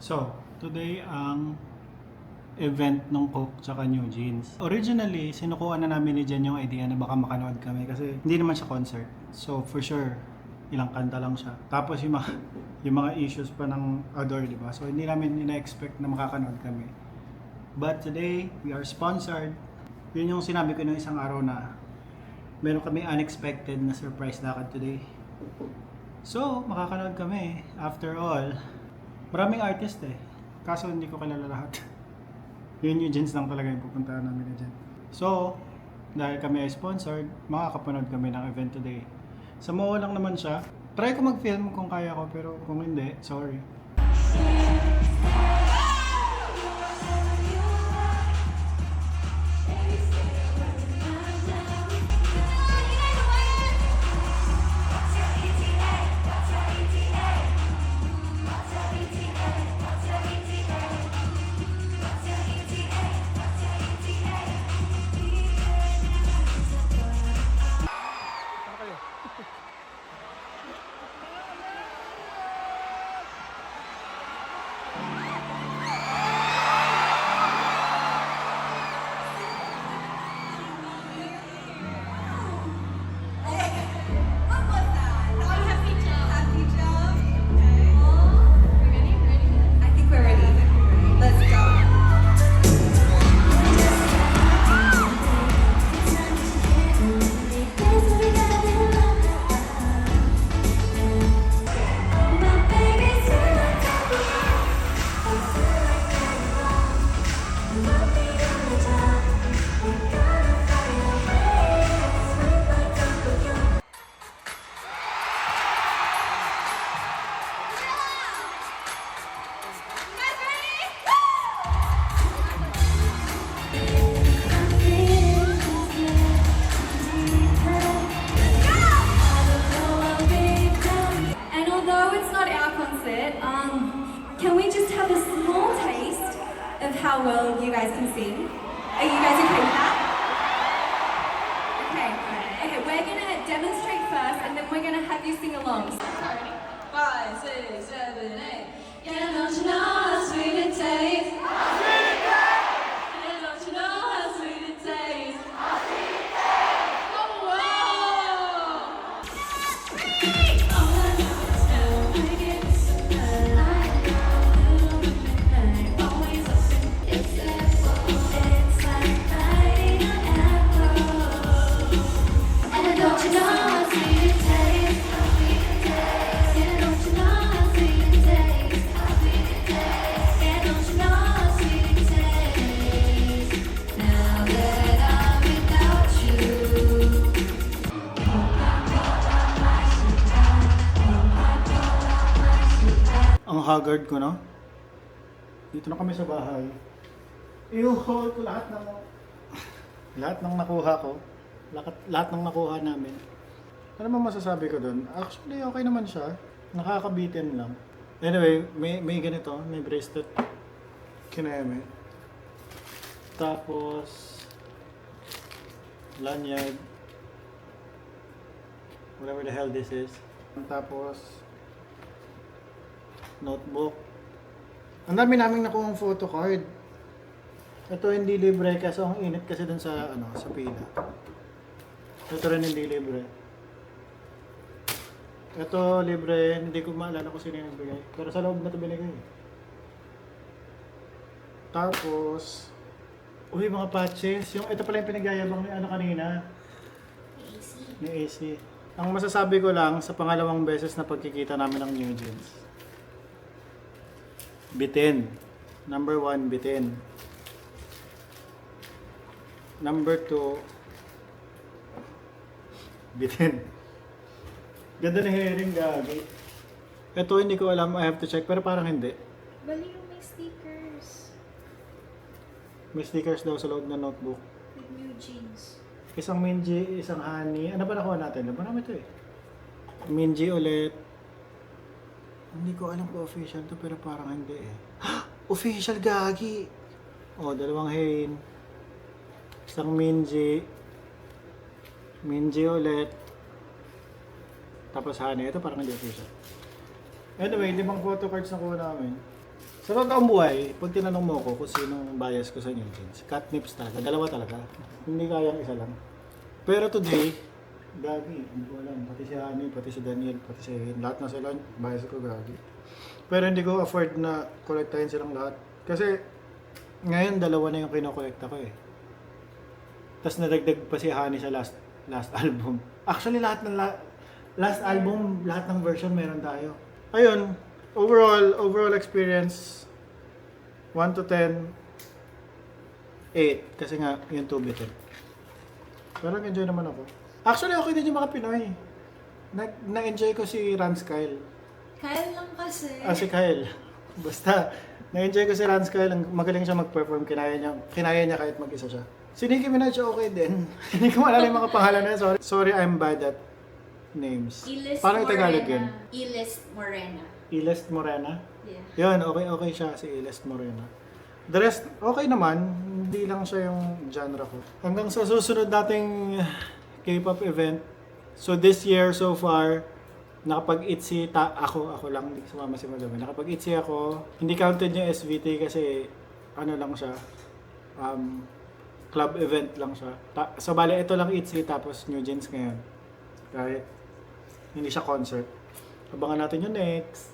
So, today ang event ng Coke tsaka New Jeans. Originally, sinukuha na namin ni Jen yung idea na baka makanood kami kasi hindi naman siya concert. So, for sure, ilang kanta lang siya. Tapos yung mga issues pa ng Adore, di ba? So, hindi namin ina-expect na makakanood kami. But today, we are sponsored. Yun yung sinabi ko nung isang araw na meron kami unexpected na surprise lakad today. So, makakanood kami. After all, maraming artist eh. Kaso hindi ko kilala lahat. Yun yung Jeans lang talaga yung pupuntahan namin na dyan. So, dahil kami ay sponsored, makakapanood kami ng event today. Sa MOA lang naman siya. Try ko mag-film kung kaya ko, pero kung hindi, sorry. And although it's not our concert, can we just have a small taste of how well you guys can sing? Are you guys okay with that? Okay, we're gonna demonstrate first and then we're gonna have you sing along. 5, 6, 7, 8. Yeah, don't you know how sweet it tastes? Yeah, don't you know how sweet it tastes? Oh, whoa! Ang haggard ko, no? Dito na kami sa bahay. I-haul ko lahat ng nakuha ko. Lahat ng nakuha namin. Ano naman masasabi ko doon? Actually, okay naman siya. Nakakabitin lang. Anyway, may ganito. May bracelet. Kineme. Tapos, lanyard. Whatever the hell this is. Tapos, notebook. Ang dami naming nakuha photo card. Ito hindi libre kasi ang init kasi dun sa sa pila. Ito rin hindi libre. Ito libre, hindi ko maalala kung sino yung nagbigay. Pero sa loob na ito binigay. Tapos, mga patches. Ito pala yung pinagyayabang ni kanina. Ni AC. Ang masasabi ko lang sa pangalawang beses na pagkikita namin ng New Jeans. Bitin. Number 1, bitin. Number 2, bitin. Ganda na hearing, gagi. Ito hindi ko alam, I have to check, pero parang hindi. Bali yung may stickers May stickers daw sa loob ng notebook. with New Jeans. Isang Minji, isang Honey. Ano ba nakuha natin? Marami ito eh. Minji ulit. Hindi ko alam kung official to pero parang hindi eh. Official, gagi! O, 2 Hain. Isang Minji. Minji ulit. Tapos Honey. Ito parang hindi official. Anyway, 5 photo cards na kuha namin. Sa totoong buhay, pag tinanong mo ako kung sinong bias ko sa New Jeans, Katnips talaga. Dalawa talaga. Hindi kayang isa lang. Pero today, gagi. Hindi ko alam. Pati si Hani, pati si Daniel, pati si Hin. Lahat na sila, bias ko gagi. Pero hindi ko afford na kolektahin silang lahat. Kasi, ngayon, dalawa na yung kinokolekta ko eh. Tapos nadagdag pa si Hani sa last album. Actually, lahat ng last album, lahat ng version meron tayo. Ayun, overall experience 1 to 10 8 kasi nga yung 2 bit eh. Pero nag-enjoy naman ako. Actually, okay din yung mga Pinoy. Na-enjoy ko si Rance Kyle. Kyle lang kasi. Si Kyle. Basta, na-enjoy ko si Rance Kyle. Magaling siya mag-perform. Kinaya niya kahit mag-isa siya. Si Nicki Minaj okay din. Hindi ko maalala yung mga pangalan na. Sorry, I'm bad at names. Ilis Parang Morena. Tagalog yun. Ilis Morena. Ilest Morena. Yeah. Yun, okay siya si Ilest Morena. The rest, okay naman. Hindi lang siya yung genre ko. Hanggang sa susunod nating K-pop event. So this year so far, nakapag-ITZY ako lang, hindi sumama si Madami. Nakapag-ITZY ako. Hindi counted yung SVT kasi ano lang siya. Club event lang siya. So bale, ito lang ITZY tapos New Jeans ngayon. Kahit hindi siya concert. Abangan natin yung next.